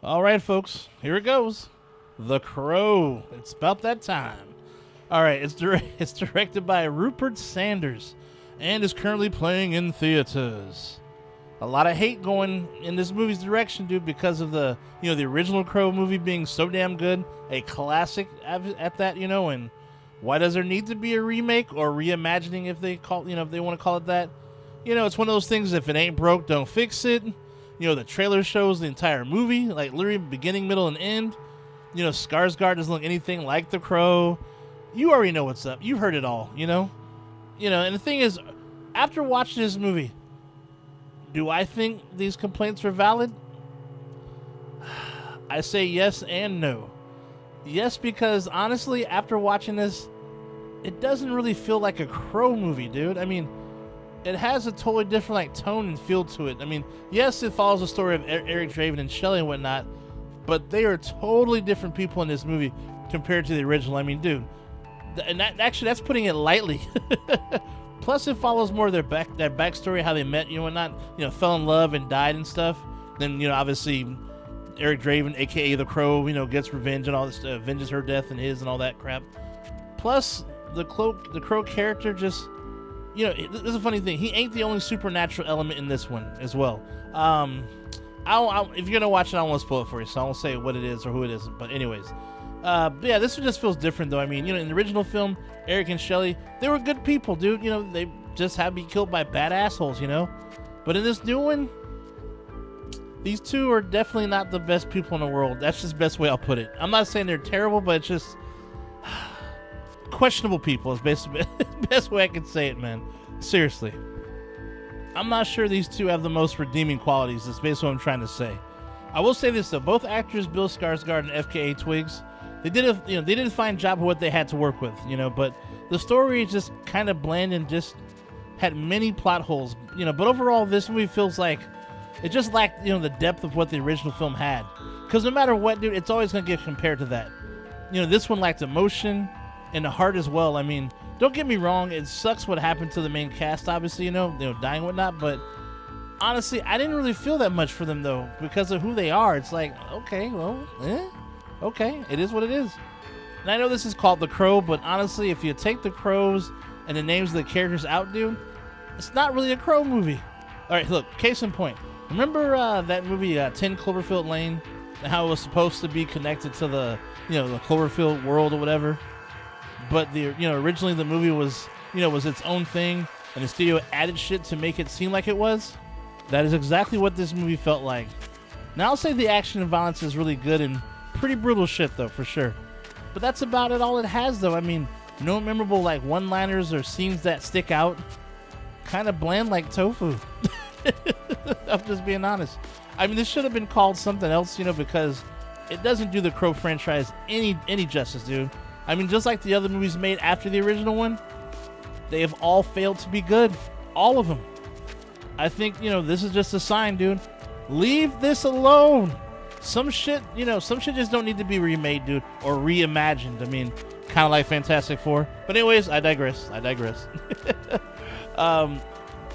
All right, folks, here it goes. The Crow. It's about that time. All right, it's directed by Rupert Sanders and is currently playing in theaters. A lot of hate going in this movie's direction, dude, because of the original Crow movie being so damn good, a classic at that, and why does there need to be a remake or reimagining if they if they want to call it that? It's one of those things. If it ain't broke, don't fix it. The trailer shows the entire movie, like literally beginning, middle, and end. Skarsgård doesn't look anything like the Crow. You already know what's up. You've heard it all, and the thing is, after watching this movie, do I think these complaints are valid? I say yes and no. Yes, because honestly, after watching this, it doesn't really feel like a Crow movie, dude. I mean, it has a totally different tone and feel to it. I mean, yes, it follows the story of Eric Draven and Shelley and whatnot, but they are totally different people in this movie compared to the original. I mean, dude, and that's putting it lightly. Plus, it follows more of their backstory, how they met, whatnot, fell in love and died and stuff. Then, obviously, Eric Draven, aka the Crow, gets revenge and all this, avenges her death and his and all that crap. Plus, the Crow character just, this is a funny thing. He ain't the only supernatural element in this one as well. If you're gonna watch it, I don't want to spoil it for you, so I won't say what it is or who it isn't. But anyways, yeah, this one just feels different though. I mean, in the original film, Eric and Shelley, they were good people, dude. They just had to be killed by bad assholes, But in this new one, these two are definitely not the best people in the world. That's just the best way I'll put it. I'm not saying they're terrible, but it's just questionable people is basically the best way I can say it, man. Seriously. I'm not sure these two have the most redeeming qualities. That's basically what I'm trying to say. I will say this though, both actors, Bill Skarsgård and FKA Twigs, they did a fine job of what they had to work with, but the story is just kind of bland and just had many plot holes, but overall this movie feels like it just lacked, the depth of what the original film had. Because no matter what, dude, it's always going to get compared to that. This one lacked emotion and the heart as well. I mean, don't get me wrong, it sucks what happened to the main cast, obviously, dying and whatnot, but honestly, I didn't really feel that much for them, though, because of who they are. It's like, okay, well, okay, it is what it is. And I know this is called The Crow, but honestly, if you take the crows and the names of the characters out, dude, it's not really a Crow movie. All right, look, case in point. Remember that movie 10 Cloverfield Lane, and how it was supposed to be connected to the the Cloverfield world or whatever? But the originally the movie was was its own thing, and the studio added shit to make it seem like it was. That is exactly what this movie felt like. Now I'll say the action and violence is really good and pretty brutal shit though, for sure. But that's about it. All it has though. I mean, no memorable one-liners or scenes that stick out. Kind of bland like tofu. I'm just being honest. I mean, this should have been called something else, because it doesn't do the Crow franchise any justice, dude. I mean, just like the other movies made after the original one, they have all failed to be good. All of them. I think, this is just a sign, dude. Leave this alone. Some shit just don't need to be remade, dude, or reimagined. I mean, kind of like Fantastic Four. But anyways, I digress.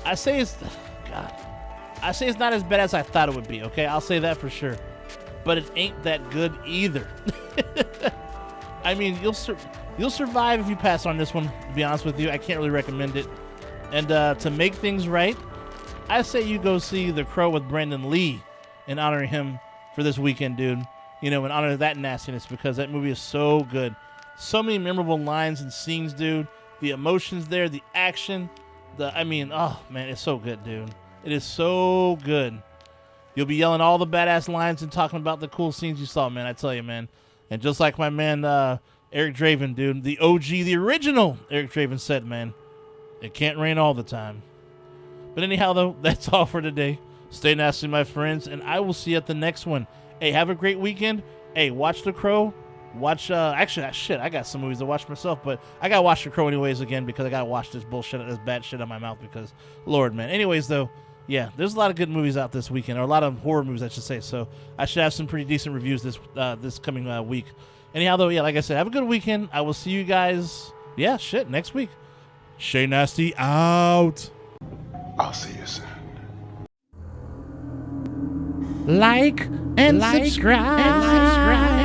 I say it's not as bad as I thought it would be, okay? I'll say that for sure. But it ain't that good either. I mean, you'll survive if you pass on this one, to be honest with you. I can't really recommend it. And to make things right, I say you go see The Crow with Brandon Lee and honor him for this weekend, dude. And honor that nastiness, because that movie is so good. So many memorable lines and scenes, dude. The emotions there, the action. Oh, man, it's so good, dude. It is so good. You'll be yelling all the badass lines and talking about the cool scenes you saw, man. I tell you, man. And just like my man Eric Draven, dude, the OG, the original Eric Draven said, man, it can't rain all the time. But anyhow, though, that's all for today. Stay nasty, my friends, and I will see you at the next one. Hey, have a great weekend. Hey, watch The Crow. Watch, I got some movies to watch myself, but I got to watch The Crow anyways again, because I got to watch this bullshit, this bad shit out of my mouth, because, Lord, man. Anyways, though, yeah, there's a lot of good movies out this weekend, or a lot of horror movies, I should say, so I should have some pretty decent reviews this coming week. Anyhow, though, yeah, like I said, have a good weekend. I will see you guys, next week. Shay Nasty out. I'll see you soon. like and subscribe.